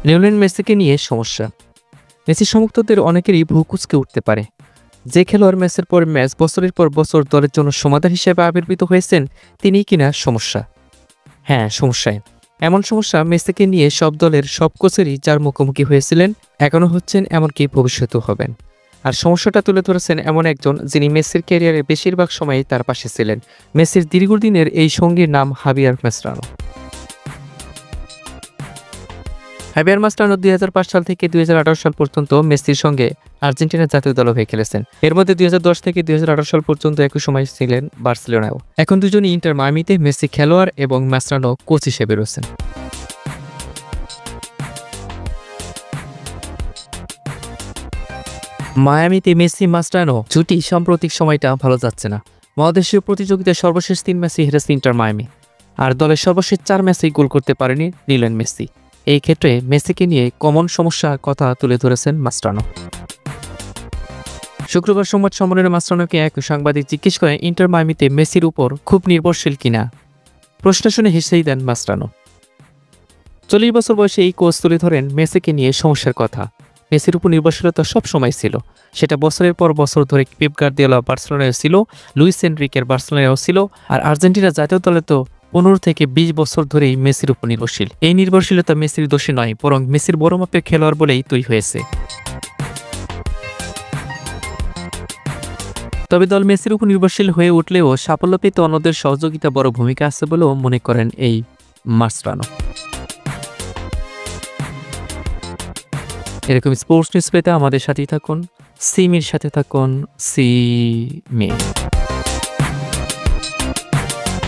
Lionel মেসিকে নিয়ে সমস্যা। মেসি সমর্থকদের অনেকেরই ভ্রু কুঁচকে উঠতে পারে। যে খেলোয়াড় ম্যাচের পর ম্যাচ বছরের পর বছর দলের জন্য সমাধান হিসেবে আবির্ভূত হয়েছেন, তিনিই কিনা সমস্যা। হ্যাঁ, সমস্যায় এমন সমস্যা মেসিকে নিয়ে সব দলের সব কোচেরই যার মুখোমুখি হয়েছিলেন, এখনও হচ্ছেন, এমনকি ভবিষ্যতেও হবেন। আর সমস্যাটা তুলে ধরেছেন এমন একজন, যিনি মেসির ক্যারিয়ারে বেশিরভাগ সময়ই তার পাশে ছিলেন। মেসির দীর্ঘদিনের এই সঙ্গীর নাম হাবিয়ার মাসরানো। হাবিয়ার মাসরানো 2005 সাল থেকে 2018 সাল পর্যন্ত মেসির সঙ্গে আর্জেন্টিনার জাতীয় দল হয়ে খেলেছেন। এর মধ্যে 2010 থেকে 2018 সাল পর্যন্ত একই সময় ছিলেন বার্সেলোনায়ও। এখন দুজনই ইন্টার মায়ামিতে, মেসি খেলোয়াড় এবং মাসরানো কোচ হিসেবে রয়েছেন। মায়ামিতে মেসি মাসরানো জুটি সাম্প্রতিক সময়টা ভালো যাচ্ছে না। মহাদেশীয় প্রতিযোগিতায় সর্বশেষ 3 ম্যাচে হেরেছে ইন্টার মায়ামি, আর দলের সর্বশেষ 4 ম্যাচেই গোল করতে পারেনি লিওনেল মেসি। এই ক্ষেত্রে মেসিকে নিয়ে কমন সমস্যার কথা তুলে ধরেছেন মাসরানো। শুক্রবার সংবাদ সম্মেলনে মাসরানোকে এক সাংবাদিক জিজ্ঞেস করে ইন্টার মায়ামিতে মেসির উপর খুব নির্ভরশীল কিনা। প্রশ্ন শুনে হেসেই দেন মাসরানো। 40 বছর বয়সে এই কোচ তুলে ধরেন মেসিকে নিয়ে সমস্যার কথা। মেসির উপর নির্ভরশীলতা সব সময় ছিল, সেটা বছরের পর বছর ধরে পেপ গার্দিওলা বার্সেলোনায় ছিল, লুইস এনরিকের বার্সেলোনায়ও ছিল, আর আর্জেন্টিনা জাতীয় দলে তো 15 থেকে 20 বছর ধরেই মেসির উপর নির্ভরশীল। এই নির্ভরশীলতা মেসির দোষী নয়, বরং মেসির বড় মাপের খেলোয়াড় বলেই তৈরি হয়েছে। তবে দল মেসির উপর নির্ভরশীল হয়ে উঠলেও সাফল্য পেতে অন্যদের সহযোগিতা বড় ভূমিকা আছে বলেও মনে করেন এই মাসরানো। এরকম স্পোর্টস নিউজ পেতে আমাদের সাথেই থাকুন। সিমির সাথে থাকুন। সিমি।